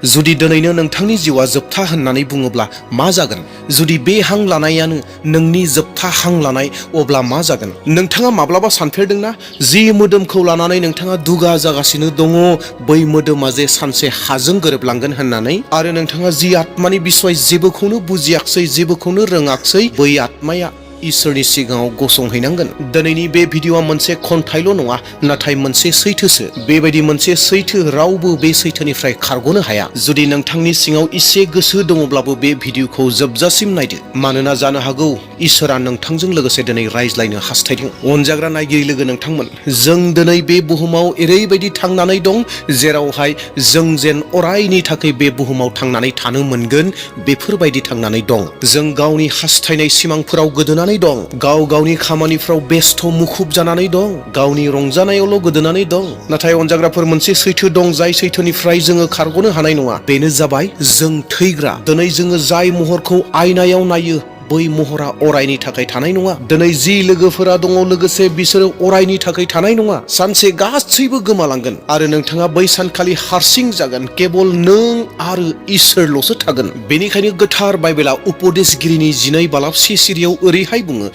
जुदि दिनैनो नोंथांनि जिउआ जोबथा होननानै बुङोब्ला मा जागोन? जुदि बे हां लानायानो नोंनि जोबथा हां लानाय, अब्ला मा जागोन? नोंथाङा माब्लाबा सानफेरदोंना जि मोदोमखौ लानानै नोंथाङा दुगा जागासिनो दङ, बै मोदोमा जे सानसे हाजों गोरोबलांगोन होननानै? आरो नोंथाङा जि आत्मानि बिसय जेबोखौनो बुजियाखसै, जेबोखौनो रोङाखसै, बै आत्माया इसोरनि सिगाङाव गसंहैनांगोन। दिनैनि बे भिडिअआ मोनसे खन्थाइल' नङा, नाथाय मोनसे सैथोसो। बेबायदि मोनसे सैथो रावबो बे सैथोनिफ्राय खारग'नो हाया। जुदि नोंथांनि सिङाव इसे गोसो दङब्लाबो बे भिडिअखौ जोबजासिम नायदो, मानोना जानो हागौ इसोरा नोंथांजों लोगोसे दिनै रायज्लायनो हास्थायदों। अनजाग्रा नायगिरि लोगो नोंथांमोन, जों दिनै बे बुहुमाव ओरैबायदि थांनानै दं जेरावहाय जों जेन अरायनि थाखाय बे बुहुमाव थांनानै थानो मोनगोन, बेफोरबायदि थांनानै दं। जों गावनि हास्थायनाय सिमांफोराव गोदोनानै दं, गाव गावनि खामानिफ्राव बेस्थ' मुखुब जानानै दं, गावनि रंजानायावल' गोदोनानै दं। नाथाय अनजाग्राफोर, मोनसे सैथो दं जाय सैथोनिफ्राय जोङो खारग'नो हानाय नङा। बेनो जाबाय जों थैग्रा। दिनै जोङो जाय महरखौ आयनायाव नायो, बै महरा अरायनि थाखाय थानाय नङा। दिनै जि लोगोफोरा दङ लोगोसे बिसोरो अरायनि थाखाय थानाय नङा। सानसे गासैबो गोमालांगोन आरो नोंथाङा बै सानखालि हारसिं जागोन। केबल नों आरो इसोरल'सो थागोन। बेनिखायनो गोथार बाइबेला उपदेशगिरिनि 12 बालाबसि सिरियाव ओरैहाय बुङो,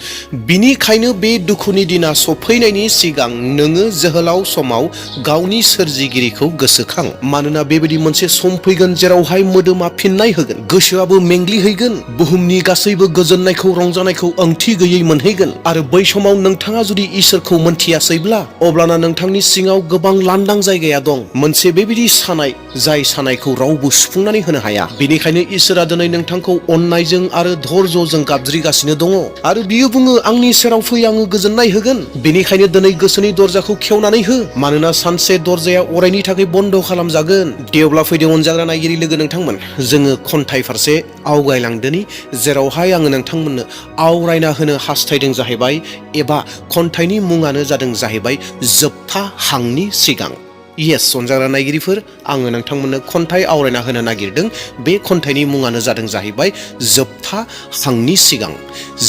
बिनिखायनो बे दुखुनि दिना सफैनायनि सिगां नोङो जोहोलाव समाव गावनि सोरजिगिरिखौ गोसोखां। मानोना बेबायदि मोनसे सम फैगोन जेरावहाय मोदोमा फिननाय होगोन, गोसोआबो मेंग्लिहैगोन, बुहुमनि गासैबो गोजोननायखौ, रंजानायखौ ओंथि गैयै मोनहैगोन। आरो बै समाव नोंथाङा जुदि इसोरखौ मोनथियासैब्ला, अब्लाना नोंथांनि सिङाव गोबां लांदां जायगाया दं, मोनसे बेबायदि सानाय, जाय सानायखौ रावबो सुफुंनानै होनो हाया। बेनिखायनो इसोरा दिनै नोंथांखौ अननायजों आरो धैर्यजों गाबज्रिगासिनो दङ आरो बियो बुङो, आंनि सेराव फै, आङो गोजोननाय होगोन। बेनिखायनो दिनै गोसोनि दरजाखौ खेवनानै हो, मानोना सानसे दरजाया अरायनि थाखाय बन्द खालामजागोन। देवब्ला फैदों अनजाग्रा नायगिरि लोगो नोंथांमोन, जोङो खन्थाइ फारसे आवगायलांदोनि, जेरावहाय आङो नोंथांमोननो आवरायना होनो हास्थायदों जाहैबाय, एबा खन्थाइनि मुङानो जादों जाहैबाय जोबथा हांनि सिगां। येस अनजाग्रा नायगिरिफोर, आङो नोंथांमोननो खन्थाइ आवरायना होनो नागिरदों। बे खन्थाइनि मुङानो जादों जाहैबाय जोबथा हांनि सिगां।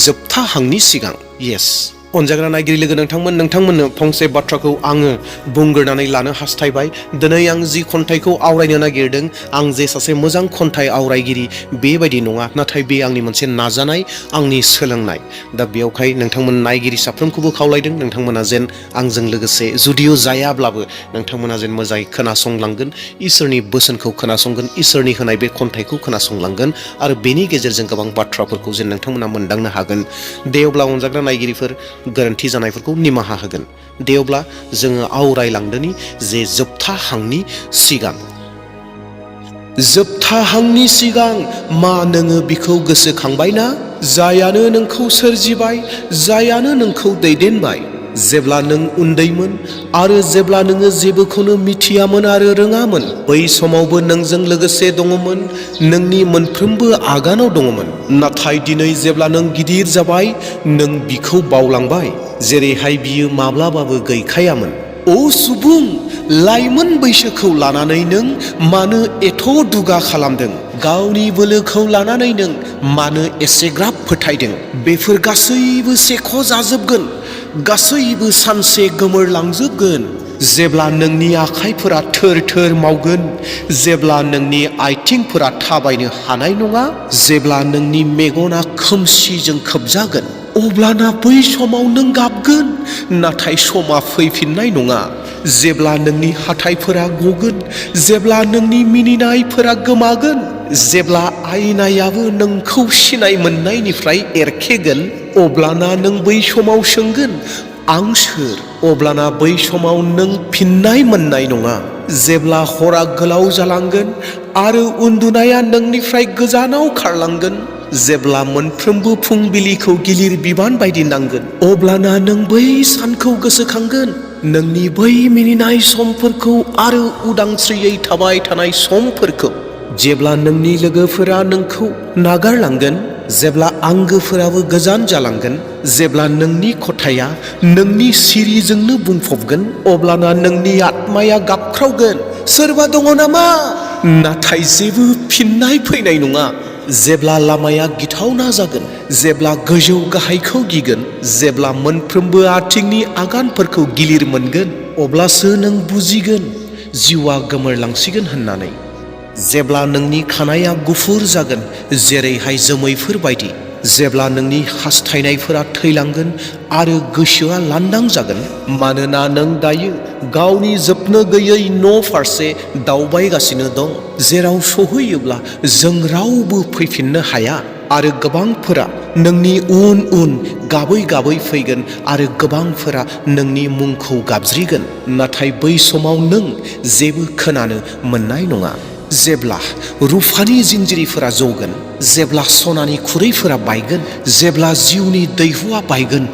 जोबथा हांनि सिगां। येस अनजाग्रा नायगिरि लोगो नोंथांमोन, नोंथांमोननो फंसे बाथ्राखौ आङो बुंग्रोनानै लानो हास्थायबाय। दिनै आं जि खन्थाइखौ आवरायनो नागिरदों, आं जे सासे मोजां खन्थाइ आवरायगिरि बेबायदि नङा, नाथाय बे आंनि मोनसे नाजानाय, आंनि सोलोंनाय। दा बेयावहाय नोंथांमोन नायगिरि साफ्रोमखौबो खावलायदों, नोंथांमोना जेन आंजों लोगोसे, जुदिअ जायाब्लाबो नोंथांमोना जेन मोजाङै खोनासंलांगोन, इसोरनि बोसोनखौ खोनासंगोन, इसोरनि होनाय बे खन्थाइखौ खोनासंलांगोन आरो बेनि गेजेरजों गोबां बाथ्राफोरखौ जेन नोंथांमोना मोनदांनो हागोन। दे अब्ला अनजाग्रा नायगिरिफोर, गोरोन्थि जानायफोरखौ निमाहा होगोन। दे अब्ला जोङो आवरायलांदोनि जे जोबथा हांनि सिगां। जोबथा हांनि सिगां मा नोङो बिखौ गोसोखांबायना? जायानो नोंखौ सोरजिबाय, जायानो नोंखौ दैदेनबाय। जेब्ला नों उन्दैमोन आरो जेब्ला नोङो जेबोखौनो मिथियामोन आरो रोङामोन, बै समावबो नोंजों लोगोसे दङमोन, नोंनि मोनफ्रोमबो आगानाव दङमोन। नाथाय दिनै जेब्ला नों गिदिर जाबाय, नों बिखौ बावलांबाय, जेरैहाय बियो माब्लाबाबो गैखायामोन। ओ सुबुं, लाइमोन बैसोखौ लानानै नों मानो एथ' दुगा खालामदों? गावनि बोलोखौ लानानै नों मानो एसेग्राब फोथायदों? बेफोर गासैबो सेख' जाजोबगोन, गासैबो सानसे गोमोरलांजोबगोन। जेब्ला नोंनि आखाइफोरा थोर थोर मावगोन, जेब्ला नोंनि आथिंफोरा थाबायनो हानाय नङा, जेब्ला नोंनि मेगना खोमसिजों खोबजागोन, अब्लाना बै समाव नों गाबगोन, नाथाय समा फैफिननाय नङा। जेब्ला नोंनि हाथाइफोरा गगोन, जेब्ला नोंनि मिनिनायफोरा गोमागोन, जेब्ला आयनायाबो नोंखौ सिनाय मोननायनिफ्राय एरखेगोन, अब्लाना नों बै समाव सोंगोन, आं सोर? अब्लाना बै समाव नों फिननाय मोननाय नङा। जेब्ला हरा गोलाव जालांगोन आरो उन्दुनाया नोंनिफ्राय गोजानाव खारलांगोन, जेब्ला मोनफ्रोमबो फुंबिलिखौ गिलिर बिबान बायदि नांगोन, अब्लाना नों बै सानखौ गोसोखांगोन, नोंनि बै मिनिनाय समफोरखौ आरो उदांस्रियै थाबाय थानाय समफोरखौ। जेब्ला नोंनि लोगोफोरा नोंखौ नागारलांगोन, जेब्ला आंगोफोराबो गोजान जालांगोन, जेब्ला नोंनि खथाया नोंनि सिरिजोंनो बुंफबगोन, अब्लाना नोंनि आत्माया गाबख्रावगोन, सोरबा दङ नामा? नाथाय जेबो फिननाय फैनाय नङा। जेब्ला लामाया गिथावना जागोन, जेब्ला गोजौ गाहायखौ गिगोन, जेब्ला मोनफ्रोमबो आथिंनि आगानफोरखौ गिलिर मोनगोन, अब्लासो नों बुजिगोन जिउआ गोमोरलांसिगोन होननानै। जेब्ला नोंनि खानाया गुफुर जागोन जेरैहाय जोमैफोर बायदि, जेब्ला नोंनि हास्थायनायफोरा थैलांगोन आरो गोसोआ लांदां जागोन, मानोना नों दायो गावनि जोबनो गैयै न' फारसे दावबायगासिनो दं, जेराव सहैयोब्ला जों रावबो फैफिननो हाया आरो गोबांफोरा नोंनि उन उन गाबै गाबै फैगोन आरो गोबांफोरा नोंनि मुंखौ गाबज्रिगोन, नाथाय बै समाव नों जेबो खोनानो मोननाय नङा। जेब्ला रुफानि जिन्जिरिफोरा जौगोन, जेब्ला सनानि खुरैफोरा बायगोन, जेब्ला जिउनि दैहुआ बायगोन,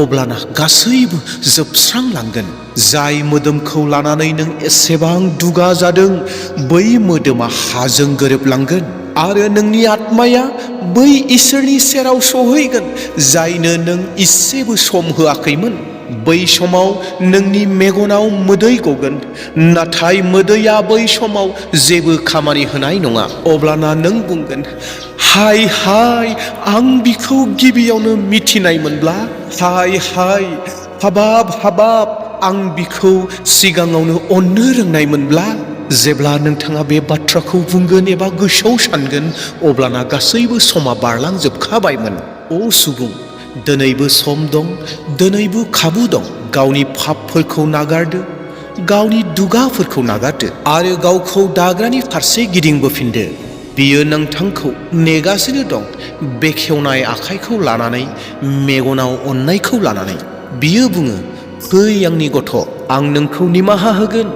अब्लाना गासैबो जोबस्रांलांगोन। जाय मोदोमखौ लानानै नों एसेबां दुगा जादों, बै मोदोमा हाजों गोरोबलांगोन आरो नोंनि आत्माया बै इसोरनि सेराव सहैगोन जायनो नों इसेबो सम होआखैमोन। बै समाव नोंनि मेगनाव मोदै गगोन, नाथाय मोदैया बै समाव जेबो खामानि होनाय नङा। अब्लाना नों बुंगोन, हाय हाय आं बिखौ गिबियावनो मिथिनायमोनब्ला, हाय हाय हाबाब हाबाब आं बिखौ सिगाङावनो अननो रोंनायमोनब्ला। जेब्ला नोंथाङा बे बाथ्राखौ बुंगोन एबा गोसोआव सानगोन, अब्लाना गासैबो समा बारलांजोबखाबायमोन। अ सुबुं, दिनैबो सम दं, दिनैबो खाबु दं। गावनि पापफोरखौ नागारदो, गावनि दुगाफोरखौ नागारदो आरो गावखौ दाग्रानि फारसे गिदिंबोफिनदो। बियो नोंथांखौ नेगासिनो दं, बेखेवनाय आखाइखौ लानानै, मेगनाव अननायखौ लानानै। बियो बुङो, फै आंनि गथ', आं नोंखौ निमाहा होगोन,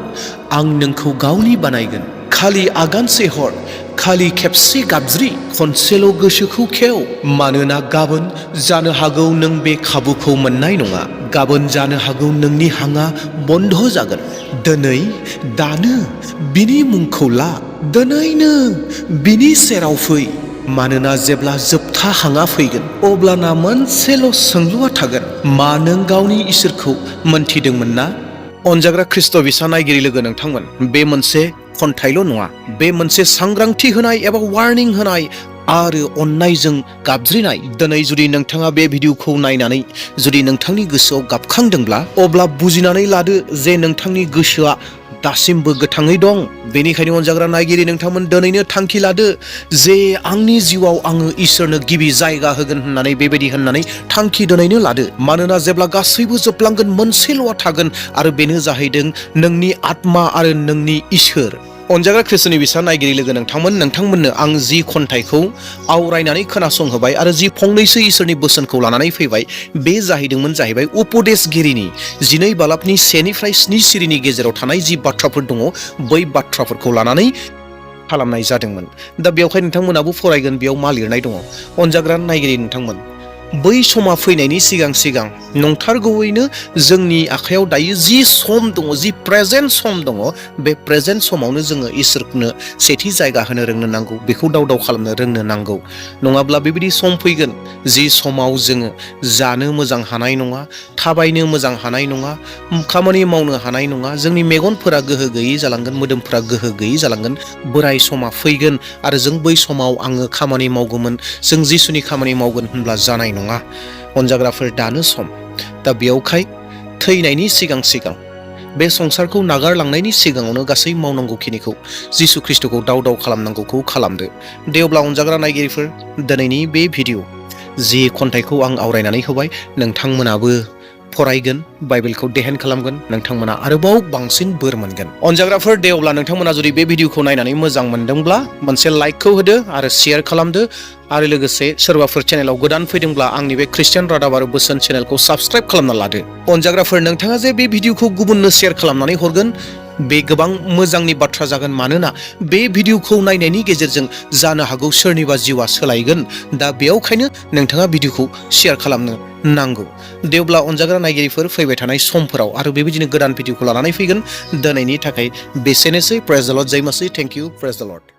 आं नोंखौ गावनि बानायगोन। खालि आगानसे हर, खालि खेबसे गाबज्रि, खनसेल' गोसोखौ खेव, मानोना गाबोन जानो हागौ नों बे खाबुखौ मोननाय नङा। गाबोन जानो हागौ नोंनि हांआ बन्द जागोन। दिनै दानो बिनि मुंखौ ला, दिनैनो बिनि सेराव फै, मानोना जेब्ला जोबथा हांआ फैगोन अब्लाना मोनसेल' सोंलुआ थागोन, मा नों गावनि इसोरखौ मोनथिदोंमोन ना? अनजाग्रा ख्रिस्ट' बिसा नायगिरि लोगो नोंथांमोन, बे मोनसे खन्थाइल' नङा, बे मोनसे सांग्रांथि होनाय एबा वार्निं होनाय आरो अननायजों गाबज्रिनाय। दिनै जुदि नोंथाङा बे भिडिअखौ नायनानै जुदि नोंथांनि गोसोआव गाबखांदोंब्ला, अब्ला बुजिनानै लादो जे नोंथांनि गोसोआ दासिमबो गोथाङै दं। बेनिखायनो अनजाग्रा नायगिरि नोंथांमोन, दिनैनो थांखि लादो जे आंनि जिउआव आङो इसोरनो गिबि जायगा होगोन होननानै, बेबायदि होननानै थांखि दिनैनो लादो। मानोना जेब्ला गासैबो जोबलांगोन, मोनसेल'आ थागोन आरो बेनो जाहैदों नोंनि आत्मा आरो नोंनि इसोर। अनजाग्रा ख्रिस्ट'नि बिसा नायगिरि लोगो नोंथांमोन, नोंथांमोननो आं जि खन्थाइखौ आवरायनानै खोनासंहोबाय आरो जि फंनैसो इसोरनि बोसोनखौ लानानै फैबाय, बे जाहैबाय उपदेशगिरिनि 12 बालाबनि 1 - 7 सिरिनि गेजेराव थानाय जि बाथ्राफोर दङ, बै बाथ्राफोरखौ लानानै खालामनाय जादोंमोन। दा बेवहाय नोंथांमोनाबो फरायगोन, बेयाव मा लिरनाय दङ। अनजाग्रा नायगिरि नोंथांमोन, बै समा फैनायनि सिगां सिगां नंथारगौयैनो जोंनि आखायाव दायो जि सम दङ, जि प्रेजेन्ट सम दङ, बे प्रेजेन्ट समावनो जोङो इसोरनो सेथि जायगा होनो रोंनो नांगौ, बेखौ दाव दाव खालामनो रोंनो नांगौ। नङाब्ला बेबायदि सम फैगोन जि समाव जोङो जानो मोजां हानाय नङा, थाबायनो मोजां हानाय नङा, खामानि मावनो हानाय नङा, जोंनि मेगनफोरा गोहो गैयै जालांगोन, मोदोमफोरा गोहो गैयै जालांगोन। बोराय समा फैगोन आरो जों बै समाव आङो खामानि मावगौमोन, जों जिसुनि खामानि मावगोन होनब्ला जानाय नङा। अनजाग्राफोर, दानो सम। दा बेयावखाय थैनायनि सिगां सिगां, बे संसारखौ नागारलांनायनि सिगाङावनो गासै मावनांगौखिनिखौ जिसु ख्रिस्ट'खौ दाव दाव खालामनांगौखौ खालामदो। दे अब्ला अनजाग्रा नायगिरिफोर, दिनैनि बे भिडिअ जि खन्थाइखौ आं आवरायनानै होबाय, नोंथांमोनाबो फरायगोन, बाइबेलखौ देहेन खालामगोन, नोंथांमोना आरोबाव बांसिन बोर मोनगोन। अनजाग्राफोर, दे अब्ला नोंथांमोना जुदि बे भिडिअखौ नायनानै मोजां मोनदोंब्ला मोनसे लाइकखौ होदो आरो शेयार खालामदो, आरो लोगोसे सोरबाफोर चेनेलाव गोदान फैदोंब्ला आंनि बे ख्रिस्टियान रादाब आरो बोसोन चेनेलखौ साबस्क्राइब खालामना लादो। अनजाग्राफोर, नोंथाङा जे बे भिडिअखौ गुबुननो शेयार खालामनानै हरगोन, बे गोबां मोजांनि बाथ्रा जागोन। मानोना बे भिडिअखौ नायनायनि गेजेरजों जानो हागौ सोरनिबा जिउआ सोलायगोन। दा बेयावखायनो नोंथाङा भिडिअखौ शेयार खालामनो नांगौ। दे अब्ला अनजाग्रा नायगिरिफोर, फैबाय थानाय समफोराव आरो बेबायदिनो गोदान भिडिअखौ लानानै फैगोन। दिनैनि थाखाय बेसेनोसै। प्रेज द लर्ड, जय मसीह, thank you, praise the lord.